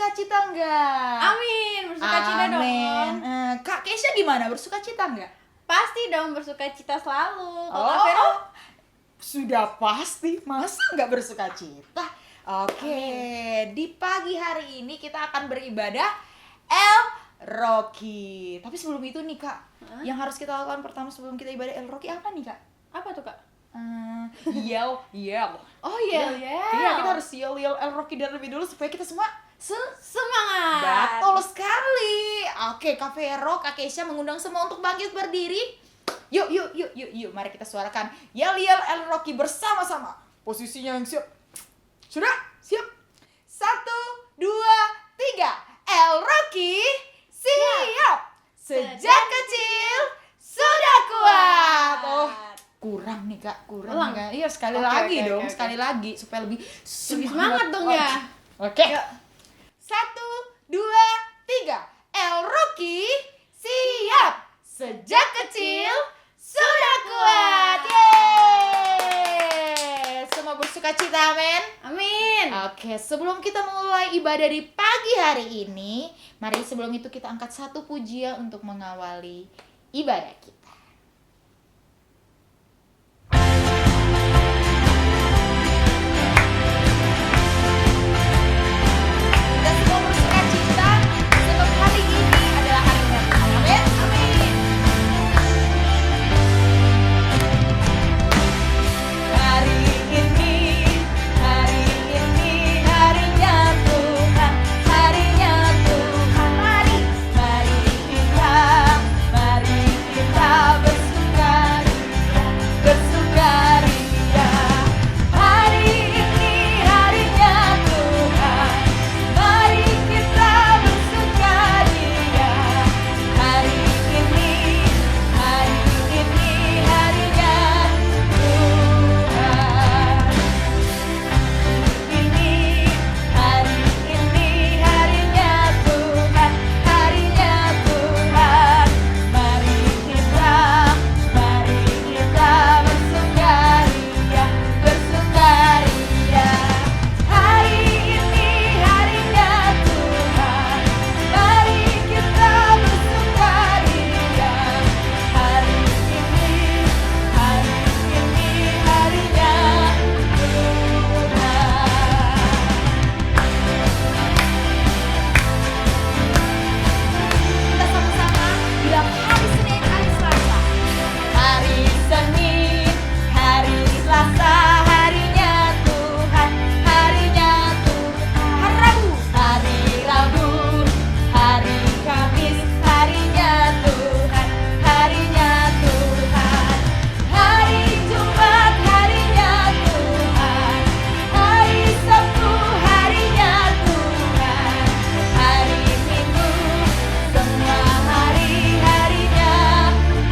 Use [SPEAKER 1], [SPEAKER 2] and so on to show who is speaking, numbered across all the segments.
[SPEAKER 1] bersukacita enggak?
[SPEAKER 2] Amin, bersukacita dong.
[SPEAKER 1] Kak Kesha gimana? Bersukacita enggak?
[SPEAKER 2] Pasti dong bersukacita selalu. Kalau
[SPEAKER 1] Oh,
[SPEAKER 2] Kak Vero?
[SPEAKER 1] sudah pasti. Masa nggak bersukacita? Oke, di pagi hari ini kita akan beribadah El Rocky. Tapi sebelum itu nih Kak, yang harus kita lakukan pertama sebelum kita ibadah El Rocky apa nih Kak?
[SPEAKER 2] Apa tuh, Kak?
[SPEAKER 1] Yell.
[SPEAKER 2] Oh iya,
[SPEAKER 1] Iya, kita harus yell El Rocky terlebih dulu supaya kita semua
[SPEAKER 2] semangat.
[SPEAKER 1] betul sekali. Oke, Kak Vero, Kak Kesha mengundang semua untuk bangkit berdiri. Yuk. Mari kita suarakan yell El Rocky bersama-sama. Posisinya yang siap. Sudah? Siap? 1, 2, 3. El Rocky siap. Sejak kecil sudah kuat. Oh, kurang nih Kak, kurang
[SPEAKER 2] Ulang.
[SPEAKER 1] nih Kak. Iya, sekali
[SPEAKER 2] Oke,
[SPEAKER 1] lagi
[SPEAKER 2] oke,
[SPEAKER 1] dong,
[SPEAKER 2] oke.
[SPEAKER 1] sekali lagi supaya lebih
[SPEAKER 2] semangat dong ya.
[SPEAKER 1] Oke.
[SPEAKER 2] Yuk.
[SPEAKER 1] 1, 2, 3. El Rocky siap. Sejak kecil sudah kuat. Yeay. Semua bersukacita, amin.
[SPEAKER 2] Amin.
[SPEAKER 1] Oke, sebelum kita mulai ibadah di pagi hari ini, mari sebelum itu kita angkat satu pujian untuk mengawali ibadah kita. Kita semua bersukacita sebab hari ini adalah harinya Tuhan. Amin. Hari ini harinya Tuhan, harinya Tuhan. Mari kita bersukaria. Hari ini harinya Tuhan, mari kita bersukaria. Hari ini harinya Tuhan. Hari ini harinya Tuhan, harinya Tuhan. Mari kita bersukaria. Hari ini harinya Tuhan, mari kita bersukaria. Hari ini harinya Tuhan. Kita sama-sama bilang hari Senin, hari Selasa. Hari Senin, hari Selasa, harinya Tuhan, harinya Tuhan. Hari Rabu, hari Kamis, harinya Tuhan, harinya Tuhan. Hari Jumat, harinya Tuhan, hari Sabtu, harinya Tuhan, hari Minggu, semua harinya Tuhan.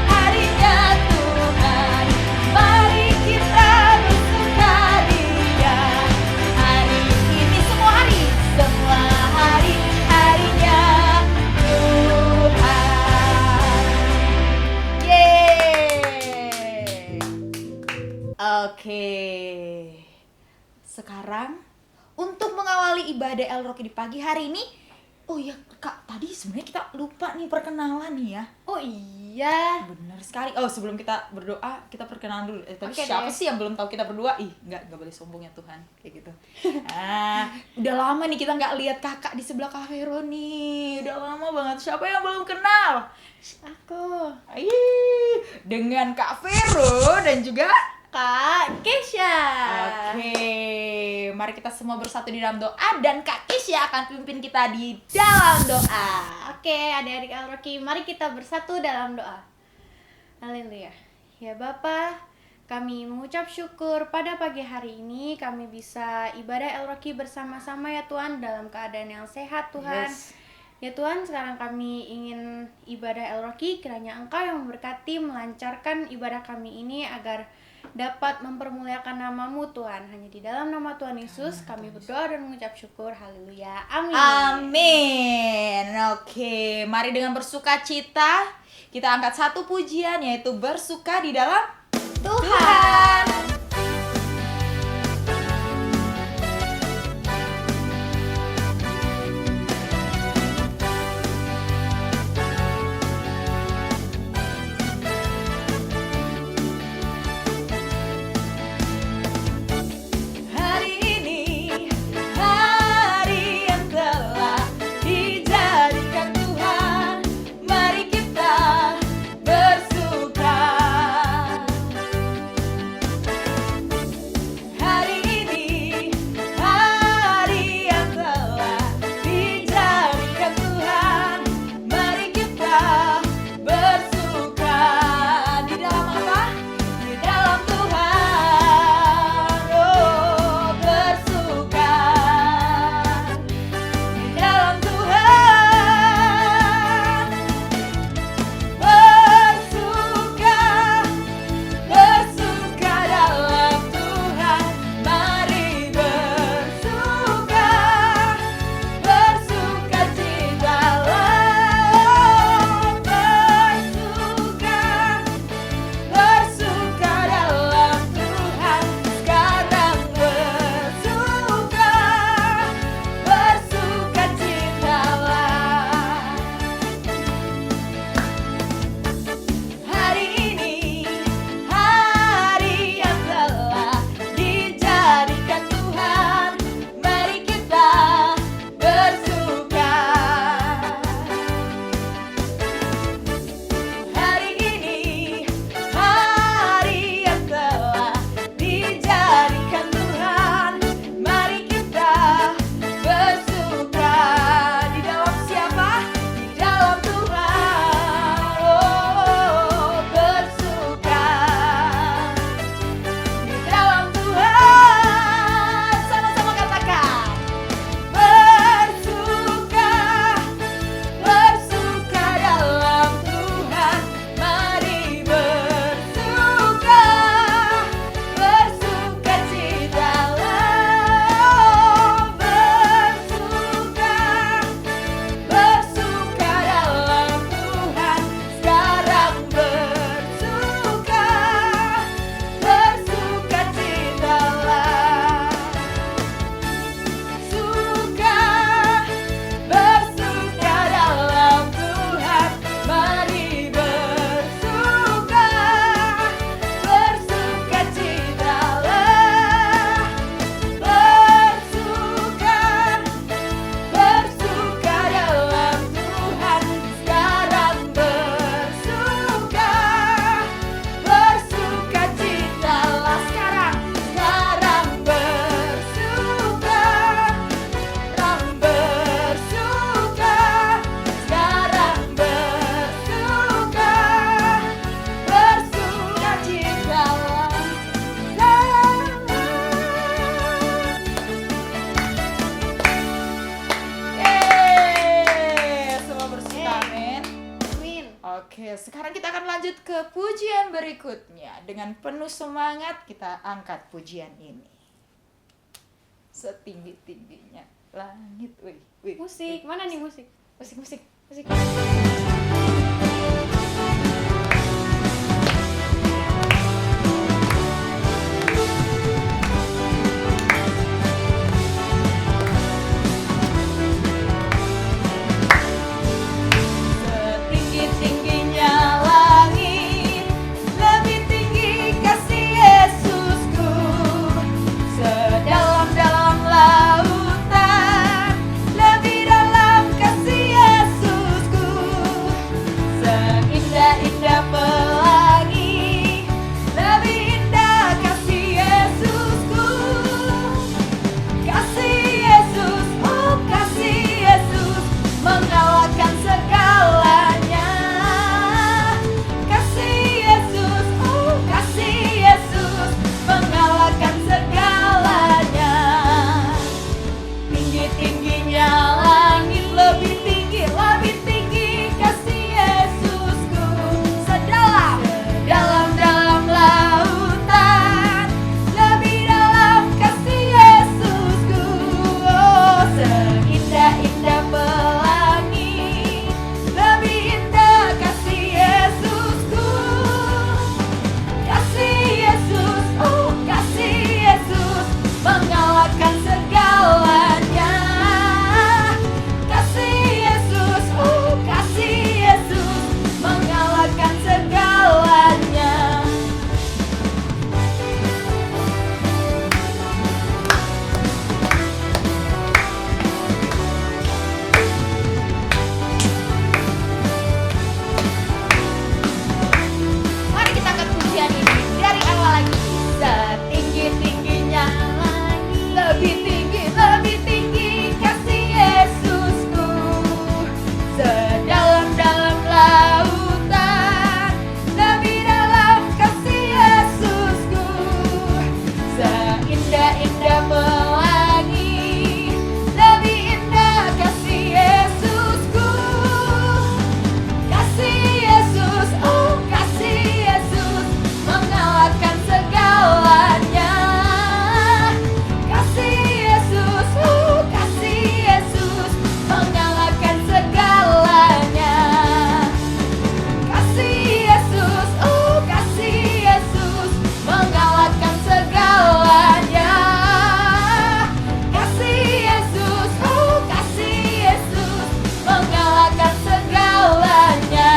[SPEAKER 1] Harinya Tuhan, mari kita bersukaria. Hari ini semua harinya Tuhan. Yeay. Oke. Sekarang untuk mengawali ibadah El Rocky di pagi hari ini, oh iya Kak, tadi sebenarnya kita lupa nih perkenalan nih ya.
[SPEAKER 2] Oh iya.
[SPEAKER 1] Benar sekali. Oh, sebelum kita berdoa, kita perkenalan dulu. Tapi
[SPEAKER 2] Oke
[SPEAKER 1] siapa
[SPEAKER 2] deh.
[SPEAKER 1] sih yang belum tahu kita berdua? Ih, enggak boleh sombong ya Tuhan. Kayak gitu. Udah lama nih kita nggak lihat kakak di sebelah Kak Vero nih. Udah lama banget. Siapa yang belum kenal?
[SPEAKER 2] Aku.
[SPEAKER 1] Dengan Kak Vero dan juga
[SPEAKER 2] Kak Kesha.
[SPEAKER 1] Oke, mari kita semua bersatu di dalam doa dan Kak Kesha akan pimpin kita di dalam doa.
[SPEAKER 2] Oke, adik-adik El Rocky, mari kita bersatu dalam doa. Haleluya. Ya Bapa, kami mengucap syukur pada pagi hari ini kami bisa ibadah El Rocky bersama-sama ya Tuhan dalam keadaan yang sehat Tuhan.
[SPEAKER 1] Yes.
[SPEAKER 2] Ya Tuhan, sekarang kami ingin ibadah El Rocky, kiranya Engkau yang memberkati, melancarkan ibadah kami ini agar dapat mempermuliakan nama-Mu Tuhan. Hanya di dalam nama Tuhan Yesus kami berdoa dan mengucap syukur. Haleluya. Amin.
[SPEAKER 1] Amin. Oke, mari dengan bersukacita kita angkat satu pujian, yaitu bersuka di dalam
[SPEAKER 2] Tuhan.
[SPEAKER 1] Oke, sekarang kita akan lanjut ke pujian berikutnya. Dengan penuh semangat kita angkat pujian ini. Setinggi-tingginya langit. Wih, wih.
[SPEAKER 2] Musik, mana nih musik?
[SPEAKER 1] Musik, musik, musik. Setinggi-tingginya langit, lebih tinggi kasih Yesusku. Sedalam-dalam lautan, lebih dalam kasih Yesusku. Seindah-indah pelangi, lebih indah kasih Yesusku. Kasih Yesus, oh kasih Yesus, mengalahkan segalanya. Kasih Yesus, oh kasih Yesus, mengalahkan segalanya. Tinggi-tingginya langit, lebih tinggi kasih Yesusku. Dalam lautan, lebih dalam kasih Yesusku. Oh, seindah-indah pelangi, lebih indah kasih Yesusku. Kasih Yesus, oh kasih Yesus, mengalahkan segalanya. Kasih Yesus, oh kasih Yesus, mengalahkan segalanya. Mari kita angkat pujian ini dari awal lagi. Setinggi-tingginya langit, lebih tinggi kasih Yesusku. Sedalam-dalam lautan, lebih dalam kasih Yesusku. Seindah-indah pelangi, lebih indah kasih Yesusku. Kasih Yesus, oh kasih Yesus, mengalahkan segalanya. Kasih Yesus, oh kasih Yesus, mengalahkan segalanya. Kasih Yesus, oh kasih Yesus, mengalahkan segalanya. Kasih Yesus, oh kasih Yesus, mengalahkan segalanya.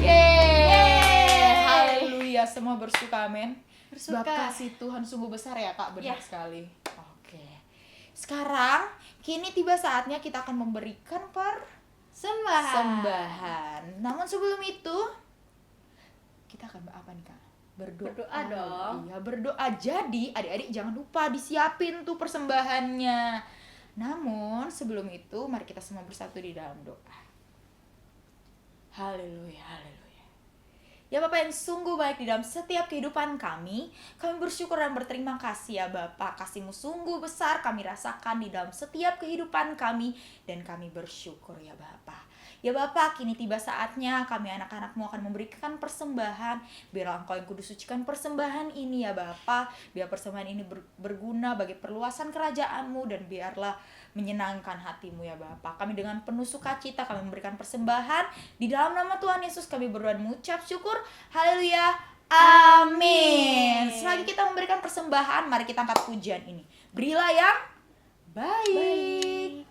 [SPEAKER 1] Yeay, haleluya, semua bersuka, amin.
[SPEAKER 2] Bersuka.
[SPEAKER 1] Sebab kasih Tuhan sungguh besar ya Kak, benar
[SPEAKER 2] Ya.
[SPEAKER 1] sekali. Oke, sekarang kini tiba saatnya kita akan memberikan persembahan. Namun sebelum itu kita akan apa nih Kak?
[SPEAKER 2] Berdoa dong.
[SPEAKER 1] Iya, berdoa. Jadi adik-adik jangan lupa disiapin tuh persembahannya. Namun sebelum itu mari kita semua bersatu di dalam doa. Haleluya, haleluya. Ya Bapak yang sungguh baik di dalam setiap kehidupan kami bersyukur dan berterima kasih ya Bapak. Kasih-Mu sungguh besar kami rasakan di dalam setiap kehidupan kami, dan kami bersyukur ya Bapak. Ya Bapak, kini tiba saatnya kami anak-anak-Mu akan memberikan persembahan. Biarlah Engkau yang kudus sucikan persembahan ini ya Bapak. Biar persembahan ini berguna bagi perluasan kerajaan-Mu, dan biarlah menyenangkan hati-Mu ya Bapak. Kami dengan penuh sukacita kami memberikan persembahan. Di dalam nama Tuhan Yesus kami berdoa dan mengucap syukur. Haleluya. Amin. Selagi kita memberikan persembahan, mari kita angkat pujian ini. Berilah yang baik.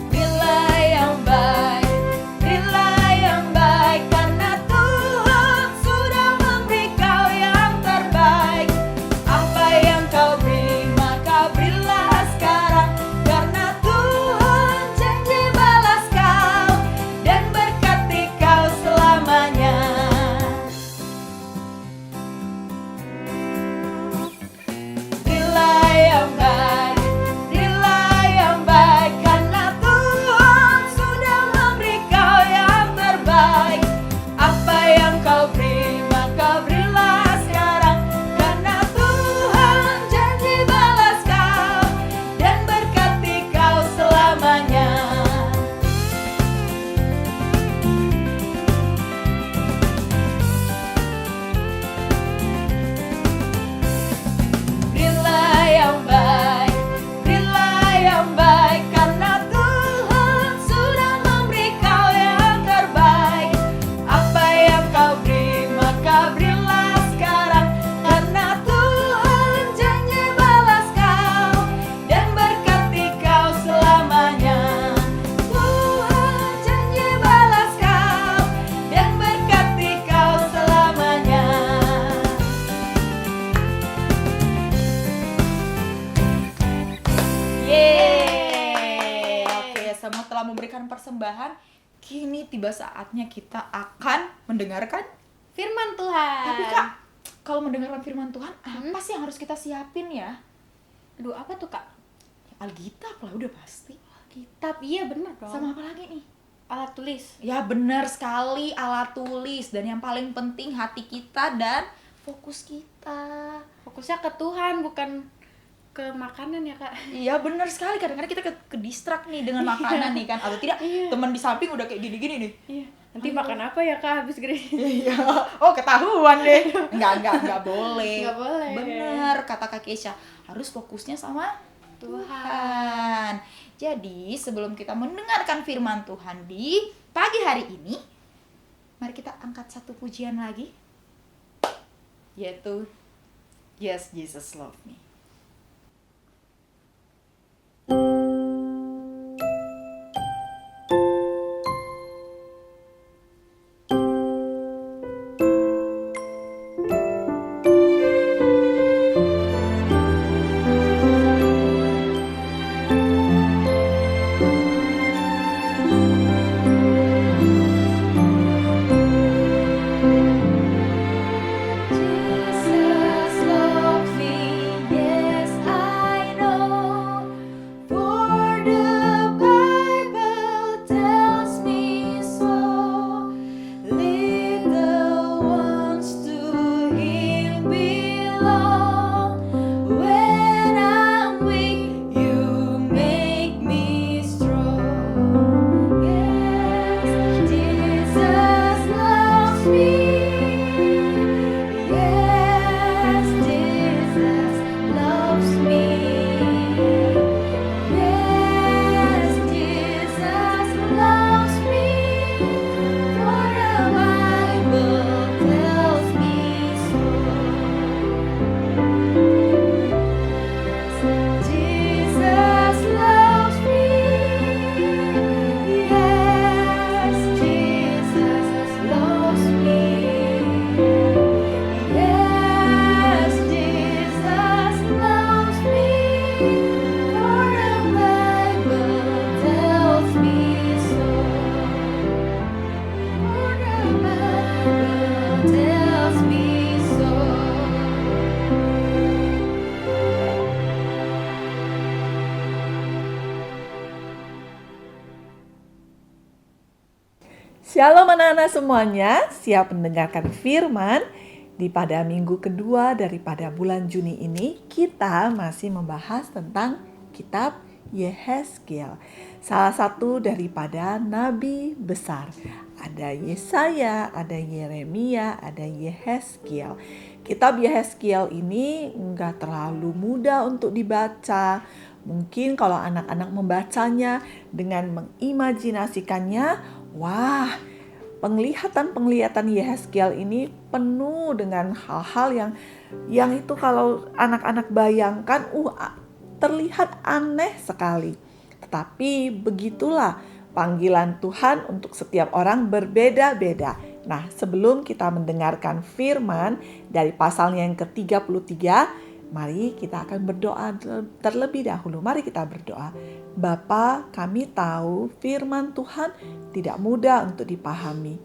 [SPEAKER 1] Berilah yang baik, berilah yang baik, karena Tuhan sudah memberi kau yang terbaik. Apa yang kau beri, maka berilah sekarang, karena Tuhan janji balas kau dan berkati kau selamanya. telah memberikan persembahan, kini tiba saatnya kita akan mendengarkan.
[SPEAKER 2] Firman Tuhan.
[SPEAKER 1] Tapi Kak, kalau mendengarkan firman Tuhan, apa sih yang harus kita siapin ya?
[SPEAKER 2] Aduh, apa tuh Kak?
[SPEAKER 1] Alkitab lah udah pasti.
[SPEAKER 2] Kitab, iya benar dong.
[SPEAKER 1] Sama apa lagi nih?
[SPEAKER 2] Alat tulis.
[SPEAKER 1] Ya benar sekali, alat tulis. Dan yang paling penting hati kita dan fokus kita.
[SPEAKER 2] Fokusnya ke Tuhan, bukan ke makanan ya Kak.
[SPEAKER 1] Iya benar sekali, kadang-kadang kita ke distract nih dengan makanan nih kan. Atau tidak, teman di samping udah kayak gini-gini nih.
[SPEAKER 2] Iya. Nanti makan apa ya Kak habis gereja?
[SPEAKER 1] Iya, oh ketahuan deh. Enggak boleh.
[SPEAKER 2] Nggak boleh.
[SPEAKER 1] Bener, kata Kak Kesha, harus fokusnya sama Tuhan. Jadi, sebelum kita mendengarkan firman Tuhan di pagi hari ini, mari kita angkat satu pujian lagi, yaitu Yes, Jesus Love Me. Jesus loves me, yes I know, for the Bible tells me so. Little ones to Him belong. When I'm weak, You make me strong. Yes, Jesus loves me. Yes, Jesus loves me. Yes, Jesus loves me. For the Bible tells me so. Jesus loves me. Yes, Jesus loves me. Yes, Jesus loves me, for the Bible tells me so. For the Bible tells me so.
[SPEAKER 3] Shalom anak-anak semuanya, siap mendengarkan firman? Di pada minggu kedua daripada bulan Juni ini, kita masih membahas tentang kitab Yehezkiel. Salah satu daripada nabi besar. Ada Yesaya, ada Yeremia, ada Yehezkiel. Kitab Yehezkiel ini enggak terlalu mudah untuk dibaca. Mungkin kalau anak-anak membacanya dengan mengimajinasikannya, wah, penglihatan Yehezkiel ini penuh dengan hal-hal yang itu kalau anak-anak bayangkan, terlihat aneh sekali. Tetapi begitulah panggilan Tuhan untuk setiap orang berbeda-beda. Nah, sebelum kita mendengarkan firman dari pasalnya yang ke-33, mari kita akan berdoa terlebih dahulu. Mari kita berdoa. Bapa, kami tahu firman Tuhan tidak mudah untuk dipahami.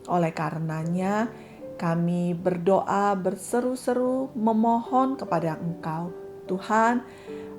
[SPEAKER 3] Oleh karenanya, kami berdoa berseru-seru memohon kepada Engkau. Tuhan,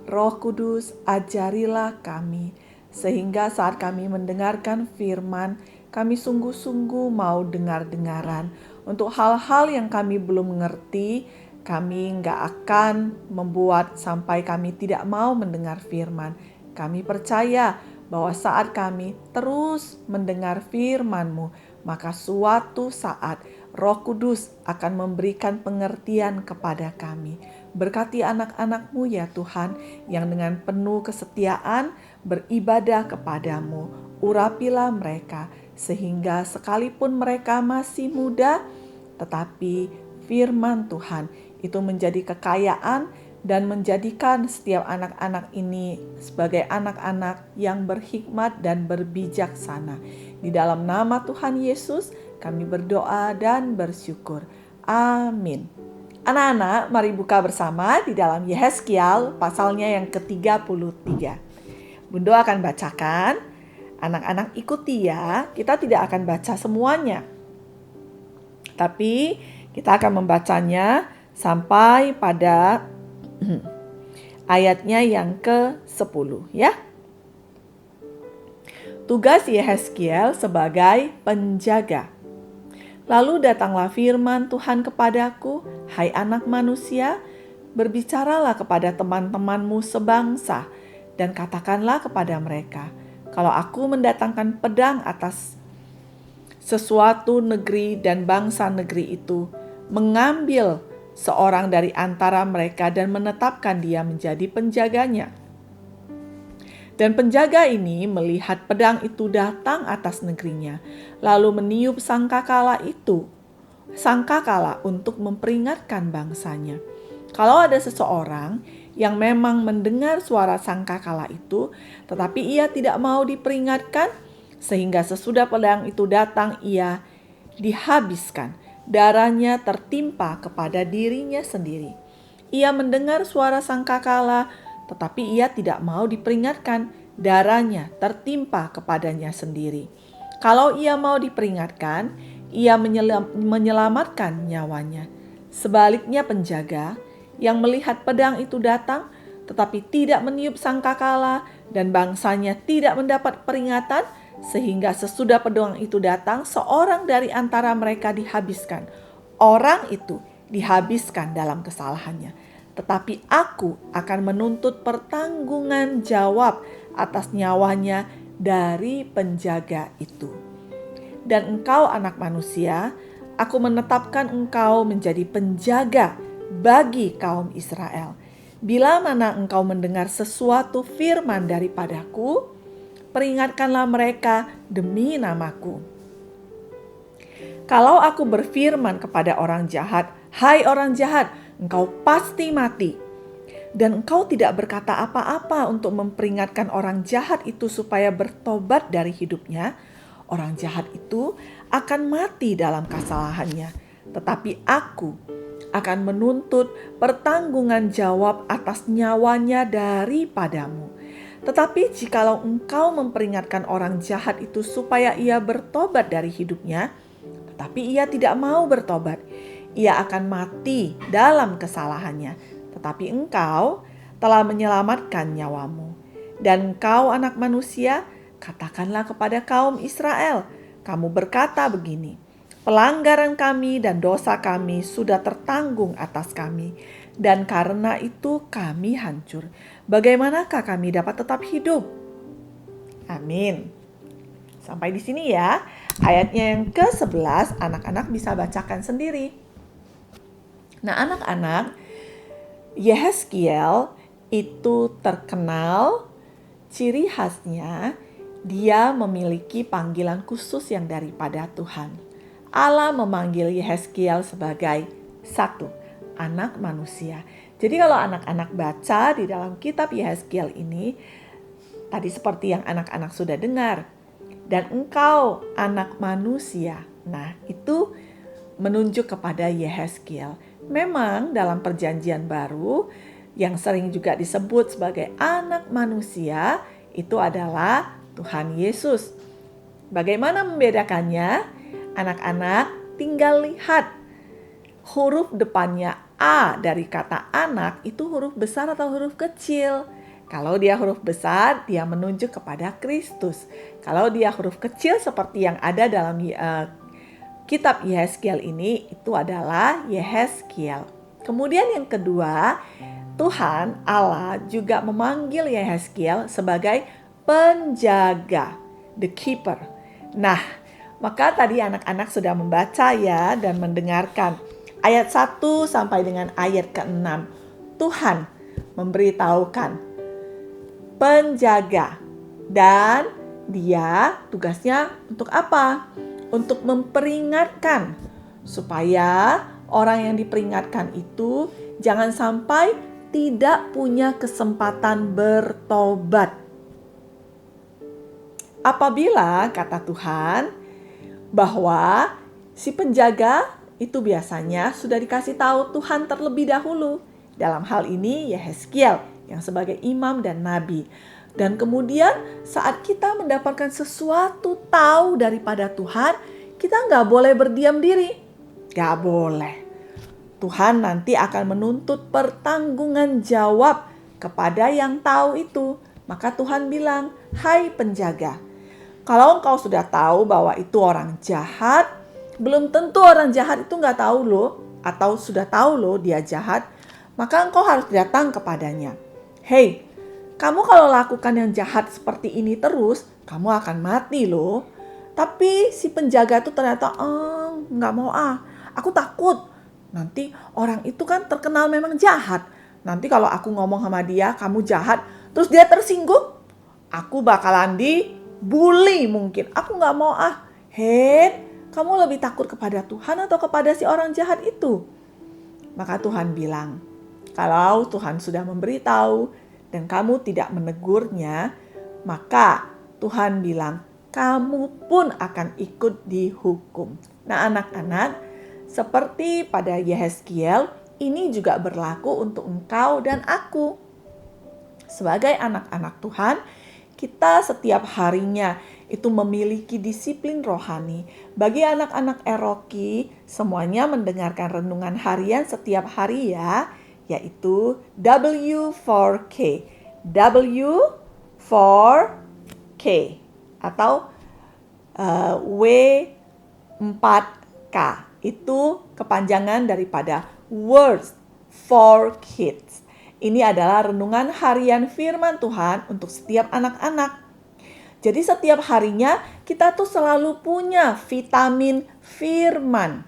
[SPEAKER 3] Roh Kudus, ajarilah kami. Sehingga saat kami mendengarkan firman, kami sungguh-sungguh mau dengar-dengaran. Untuk hal-hal yang kami belum mengerti, kami nggak akan membuat sampai kami tidak mau mendengar firman. Kami percaya bahwa saat kami terus mendengar firman-Mu, maka suatu saat Roh Kudus akan memberikan pengertian kepada kami. Berkati anak-anak-Mu ya Tuhan, yang dengan penuh kesetiaan beribadah kepadamu. Urapilah mereka, sehingga sekalipun mereka masih muda, tetapi firman Tuhan itu menjadi kekayaan dan menjadikan setiap anak-anak ini sebagai anak-anak yang berhikmat dan berbijaksana. Di dalam nama Tuhan Yesus kami berdoa dan bersyukur. Amin. Anak-anak, mari buka bersama di dalam Yehezkiel pasalnya yang ke-33. Bunda akan bacakan Anak-anak ikuti ya, kita tidak akan baca semuanya. Tapi kita akan membacanya sampai pada ayatnya yang ke-10 ya. Tugas Yehezkiel sebagai penjaga. Lalu datanglah firman Tuhan kepadaku, hai anak manusia, berbicaralah kepada teman-temanmu sebangsa, dan katakanlah kepada mereka, kalau aku mendatangkan pedang atas sesuatu negeri dan bangsa negeri itu, mengambil seorang dari antara mereka dan menetapkan dia menjadi penjaganya. Dan penjaga ini melihat pedang itu datang atas negerinya, lalu meniup sangkakala untuk memperingatkan bangsanya. Kalau ada seseorang yang memang mendengar suara sangkakala itu, tetapi ia tidak mau diperingatkan, sehingga sesudah pedang itu datang ia dihabiskan, darahnya tertimpa kepada dirinya sendiri. Ia mendengar suara sangkakala, tetapi ia tidak mau diperingatkan, darahnya tertimpa kepadanya sendiri. Kalau ia mau diperingatkan, ia menyelamatkan nyawanya. Sebaliknya penjaga yang melihat pedang itu datang, tetapi tidak meniup sangkakala, dan bangsanya tidak mendapat peringatan, sehingga sesudah pedang itu datang, seorang dari antara mereka dihabiskan. Orang itu dihabiskan dalam kesalahannya. Tetapi aku akan menuntut pertanggungan jawab atas nyawanya dari penjaga itu. Dan engkau anak manusia, aku menetapkan engkau menjadi penjaga bagi kaum Israel. Bila mana engkau mendengar sesuatu firman daripadaku, peringatkanlah mereka demi namaku. Kalau aku berfirman kepada orang jahat, hai orang jahat, engkau pasti mati. Dan engkau tidak berkata apa-apa untuk memperingatkan orang jahat itu supaya bertobat dari hidupnya, orang jahat itu akan mati dalam kesalahannya. Tetapi aku akan menuntut pertanggungan jawab atas nyawanya daripadamu. Tetapi jikalau engkau memperingatkan orang jahat itu supaya ia bertobat dari hidupnya, tetapi ia tidak mau bertobat, ia akan mati dalam kesalahannya. Tetapi engkau telah menyelamatkan nyawamu. Dan engkau anak manusia, katakanlah kepada kaum Israel, kamu berkata begini, pelanggaran kami dan dosa kami sudah tertanggung atas kami, dan karena itu kami hancur. Bagaimanakah kami dapat tetap hidup? Amin. Sampai di sini ya. Ayatnya yang ke-11 anak-anak bisa bacakan sendiri. Nah, anak-anak, Yehezkiel itu terkenal, ciri khasnya dia memiliki panggilan khusus yang daripada Tuhan. Allah memanggil Yehezkiel sebagai satu, anak manusia. Jadi kalau anak-anak baca di dalam kitab Yehezkiel ini, tadi seperti yang anak-anak sudah dengar, dan engkau anak manusia. Nah, itu menunjuk kepada Yehezkiel. Memang dalam perjanjian baru yang sering juga disebut sebagai anak manusia itu adalah Tuhan Yesus. Bagaimana membedakannya? Anak-anak tinggal lihat huruf depannya A dari kata anak itu huruf besar atau huruf kecil. Kalau dia huruf besar, dia menunjuk kepada Kristus. Kalau dia huruf kecil seperti yang ada dalam kitab Yehezkiel ini, itu adalah Yehezkiel. Kemudian yang kedua, Tuhan Allah juga memanggil Yehezkiel sebagai penjaga, the keeper. Nah, maka tadi anak-anak sudah membaca ya dan mendengarkan ayat 1 sampai dengan ayat ke-6. Tuhan memberitahukan penjaga, dan dia tugasnya untuk apa? Untuk memperingatkan supaya orang yang diperingatkan itu jangan sampai tidak punya kesempatan bertobat. Apabila kata Tuhan bahwa si penjaga itu biasanya sudah dikasih tahu Tuhan terlebih dahulu. Dalam hal ini Yehezkiel yang sebagai imam dan nabi. Dan kemudian saat kita mendapatkan sesuatu tahu daripada Tuhan, kita nggak boleh berdiam diri. Nggak boleh. Tuhan nanti akan menuntut pertanggungan jawab kepada yang tahu itu. Maka Tuhan bilang, hai penjaga, kalau engkau sudah tahu bahwa itu orang jahat, belum tentu orang jahat itu nggak tahu loh, atau sudah tahu loh dia jahat, maka engkau harus datang kepadanya. Hei, kamu kalau lakukan yang jahat seperti ini terus, kamu akan mati loh. Tapi si penjaga itu ternyata, nggak mau aku takut. Nanti orang itu kan terkenal memang jahat. Nanti kalau aku ngomong sama dia, kamu jahat, terus dia tersinggung, aku bakalan dibully mungkin. Aku nggak mau Hei, kamu lebih takut kepada Tuhan atau kepada si orang jahat itu? Maka Tuhan bilang, kalau Tuhan sudah memberitahu, dan kamu tidak menegurnya, maka Tuhan bilang, kamu pun akan ikut dihukum. Nah anak-anak, seperti pada Yehezkiel, ini juga berlaku untuk engkau dan aku. Sebagai anak-anak Tuhan, kita setiap harinya itu memiliki disiplin rohani. Bagi anak-anak Eroki, semuanya mendengarkan renungan harian setiap hari ya, yaitu W4K. W4K atau W4K. Itu kepanjangan daripada Words for Kids. Ini adalah renungan harian firman Tuhan untuk setiap anak-anak. Jadi setiap harinya kita tuh selalu punya vitamin firman.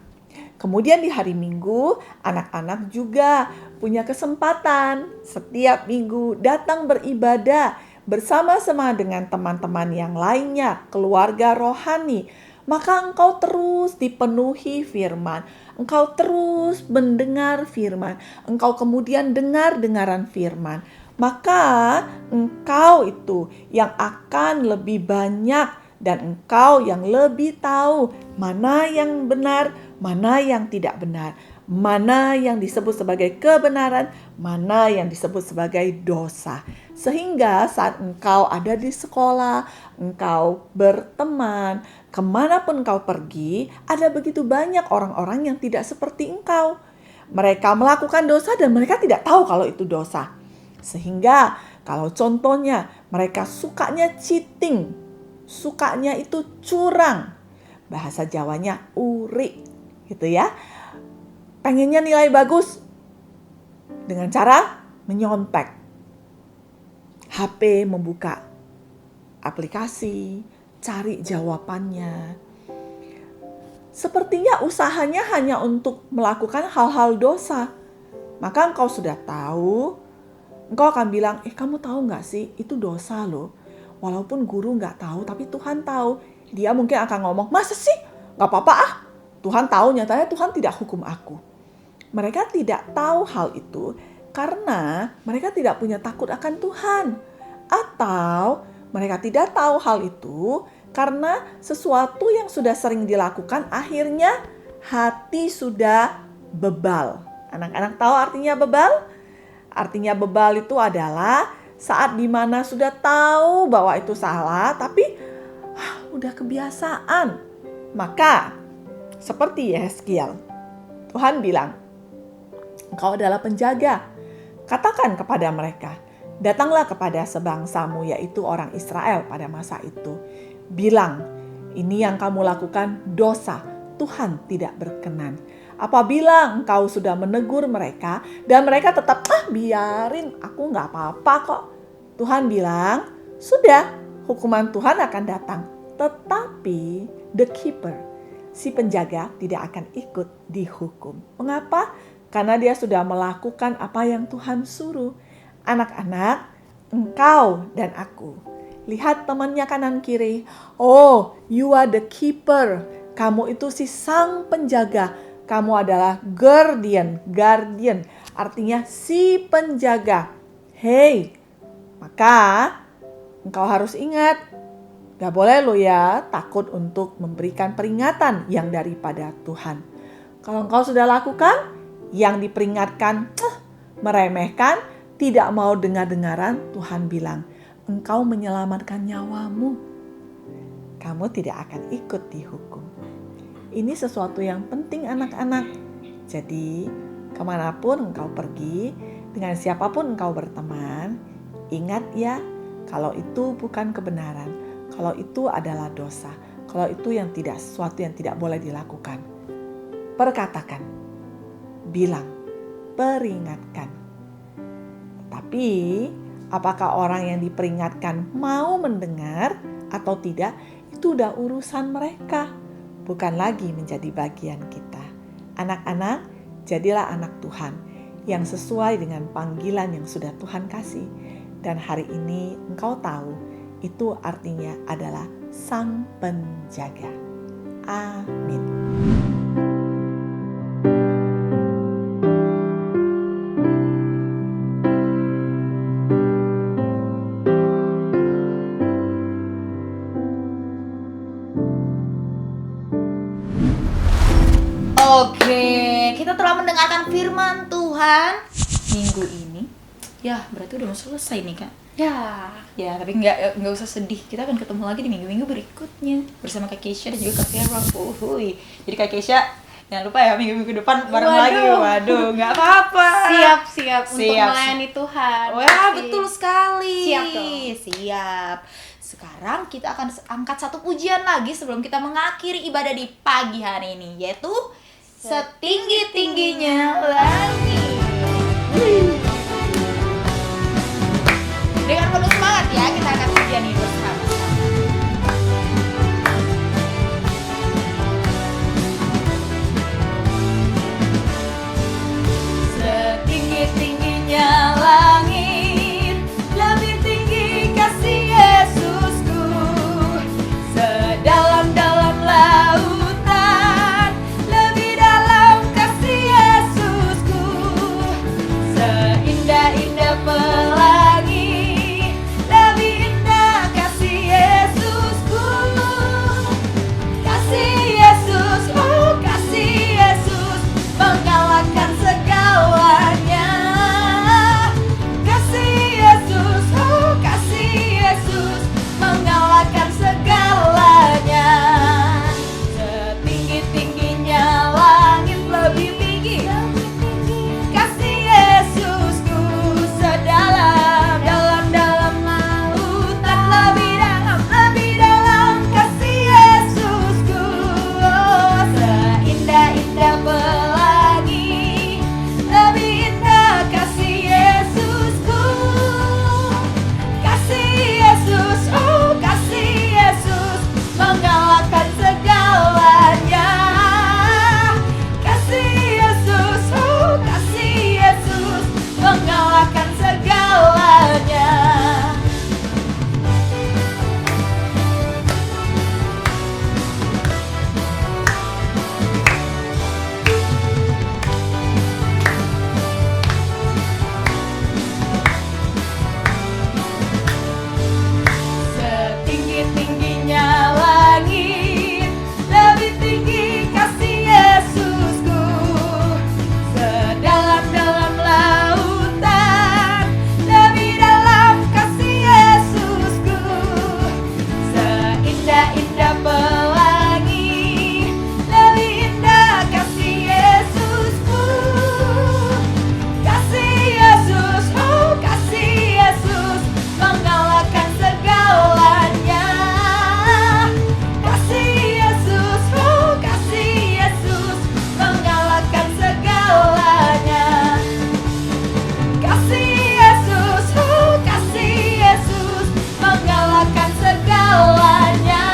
[SPEAKER 3] Kemudian di hari Minggu, anak-anak juga punya kesempatan setiap minggu datang beribadah bersama-sama dengan teman-teman yang lainnya, keluarga rohani. Maka engkau terus dipenuhi firman. Engkau terus mendengar firman. Engkau kemudian dengar-dengaran firman. Maka engkau itu yang akan lebih banyak dan engkau yang lebih tahu mana yang benar, mana yang tidak benar, mana yang disebut sebagai kebenaran, mana yang disebut sebagai dosa. Sehingga saat engkau ada di sekolah, engkau berteman, kemanapun engkau pergi, ada begitu banyak orang-orang yang tidak seperti engkau. Mereka melakukan dosa dan mereka tidak tahu kalau itu dosa. Sehingga kalau contohnya mereka sukanya cheating, sukanya itu curang, bahasa Jawanya uri, gitu ya. Pengennya nilai bagus dengan cara menyontek. HP membuka aplikasi, cari jawabannya. Sepertinya usahanya hanya untuk melakukan hal-hal dosa. Maka engkau sudah tahu, engkau akan bilang, kamu tahu gak sih itu dosa loh. Walaupun guru gak tahu, tapi Tuhan tahu. Dia mungkin akan ngomong, masa sih? Gak apa-apa Tuhan tahu, nyatanya Tuhan tidak hukum aku. Mereka tidak tahu hal itu karena mereka tidak punya takut akan Tuhan. Atau mereka tidak tahu hal itu karena sesuatu yang sudah sering dilakukan akhirnya hati sudah bebal. Anak-anak tahu artinya bebal? Artinya bebal itu adalah saat dimana sudah tahu bahwa itu salah tapi udah kebiasaan. Maka seperti Yehezkiel, Tuhan bilang, engkau adalah penjaga. Katakan kepada mereka, datanglah kepada sebangsamu yaitu orang Israel pada masa itu. Bilang, ini yang kamu lakukan dosa, Tuhan tidak berkenan. Apabila engkau sudah menegur mereka dan mereka tetap, biarin, aku gak apa-apa kok. Tuhan bilang, sudah, hukuman Tuhan akan datang. Tetapi the keeper, si penjaga tidak akan ikut dihukum. Mengapa? Karena dia sudah melakukan apa yang Tuhan suruh. Anak-anak, engkau dan aku. Lihat temannya kanan kiri. Oh, you are the keeper. Kamu itu si sang penjaga. Kamu adalah guardian. Guardian artinya si penjaga. Hey, maka engkau harus ingat. Gak boleh lo ya takut untuk memberikan peringatan yang daripada Tuhan. Kalau engkau sudah lakukan, yang diperingatkan meremehkan, tidak mau dengar-dengaran, Tuhan bilang, engkau menyelamatkan nyawamu, kamu tidak akan ikut dihukum. Ini sesuatu yang penting anak-anak. Jadi kemanapun engkau pergi, dengan siapapun engkau berteman, ingat ya, kalau itu bukan kebenaran, kalau itu adalah dosa, kalau itu sesuatu yang tidak boleh dilakukan. Perkatakan, bilang, peringatkan. Tapi apakah orang yang diperingatkan mau mendengar atau tidak, itu udah urusan mereka, bukan lagi menjadi bagian kita. Anak-anak, jadilah anak Tuhan yang sesuai dengan panggilan yang sudah Tuhan kasih. Dan hari ini engkau tahu, itu artinya adalah Sang Penjaga. Amin.
[SPEAKER 1] Oke, kita telah mendengarkan firman Tuhan minggu ini. Ya, berarti udah mau selesai nih, Kak. Ya, tapi nggak usah sedih. Kita akan ketemu lagi di minggu-minggu berikutnya bersama Kak Keisha dan juga Kak Vera. Jadi Kak Keisha, jangan lupa ya minggu-minggu depan bareng lagi. Waduh, nggak apa-apa.
[SPEAKER 2] Siap untuk melayani Tuhan.
[SPEAKER 1] Wah,
[SPEAKER 2] Pasti.
[SPEAKER 1] betul sekali.
[SPEAKER 2] Siap dong.
[SPEAKER 1] Siap. Sekarang kita akan angkat satu pujian lagi sebelum kita mengakhiri ibadah di pagi hari ini, yaitu Setinggi-tingginya langit. Dengan penuh semangat ya, kita akan pujian ini bersama. Setinggi-tingginya langit, lebih tinggi kasih Yesusku. Sedalam-dalam lautan, lebih dalam kasih Yesusku. Seindah-indah pelangi, lebih indah kasih Yesusku. Kasih Yesus, oh kasih Yesus, mengalahkan segalanya. Kasih Yesus, oh kasih Yesus, mengalahkan segalanya. Setinggi-tingginya langit, lebih tinggi kasih Yesusku. Sedalam-dalam lautan, lebih dalam kasih Yesusku. Oh, seindah-indah pelangi, lebih indah kasih Yesusku. Kasih Yesus, oh kasih Yesus, mengalahkan segalanya. Kasih Yesus, oh kasih Yesus, mengalahkan segalanya. Setinggi-tingginya langit, lebih tinggi kasih Yesusku. Sedalam-dalam lautan, lebih dalam kasih Yesusku. Seindah-indah pelangi, lebih indah kasih Yesusku. Kasih Yesus, oh kasih Yesus, mengalahkan segalanya. Kasih Yesus, oh kasih Yesus, mengalahkan segalanya. Kasih Yesus, oh kasih Yesus, mengalahkan segalanya.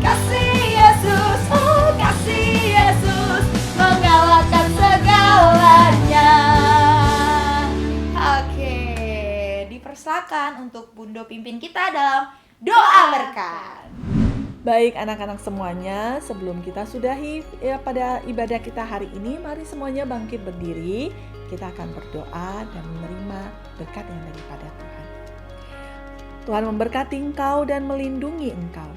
[SPEAKER 1] Kasih Yesus, oh kasih Yesus, mengalahkan segalanya. Oke, dipersilakan untuk Bundo pimpin kita dalam doa berkat.
[SPEAKER 3] Baik anak-anak semuanya, sebelum kita sudahi pada ibadah kita hari ini, mari semuanya bangkit berdiri. Kita akan berdoa dan menerima berkat yang daripada Tuhan. Tuhan memberkati engkau dan melindungi engkau.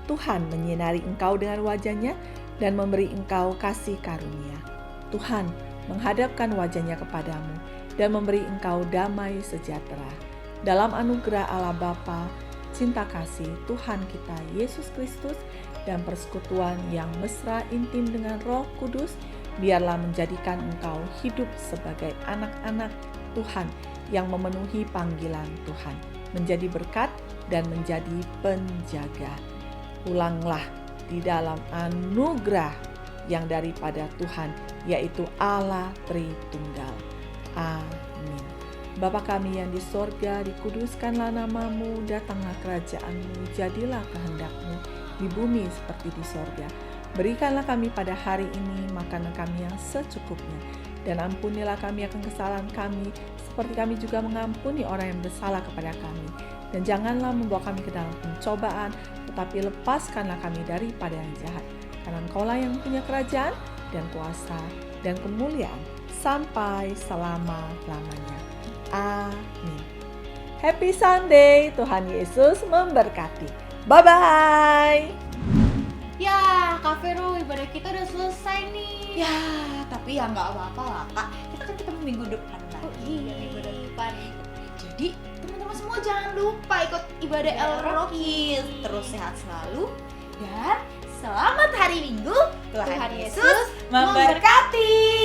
[SPEAKER 3] Tuhan menyinari engkau dengan wajahnya dan memberi engkau kasih karunia. Tuhan menghadapkan wajahnya kepadamu dan memberi engkau damai sejahtera. Dalam anugerah Allah Bapa, cinta kasih Tuhan kita Yesus Kristus, dan persekutuan yang mesra intim dengan Roh Kudus, biarlah menjadikan engkau hidup sebagai anak-anak Tuhan yang memenuhi panggilan Tuhan, menjadi berkat dan menjadi penjaga. Pulanglah di dalam anugerah yang daripada Tuhan, yaitu Allah Tritunggal. Amin. Bapa kami yang di sorga, dikuduskanlah namamu, datanglah kerajaanmu, jadilah kehendak-mu di bumi seperti di sorga. Berikanlah kami pada hari ini makanan kami yang secukupnya, dan ampunilah kami akan kesalahan kami, seperti kami juga mengampuni orang yang bersalah kepada kami. Dan janganlah membawa kami ke dalam pencobaan, tetapi lepaskanlah kami daripada yang jahat. Karena Engkaulah yang punya kerajaan dan kuasa dan kemuliaan sampai selama-lamanya. Amin. Happy Sunday, Tuhan Yesus memberkati. Bye-bye.
[SPEAKER 2] Ya, Kak Vero, ibadah kita udah selesai nih.
[SPEAKER 1] Ya, tapi ya nggak apa-apa lah Kak. Kita kan ketemu minggu depan lagi.
[SPEAKER 2] Oh iya, minggu depan.
[SPEAKER 1] Jadi teman-teman semua jangan lupa ikut ibadah El Rocky. Terus sehat selalu dan selamat hari Minggu. Tuhan Yesus memberkati.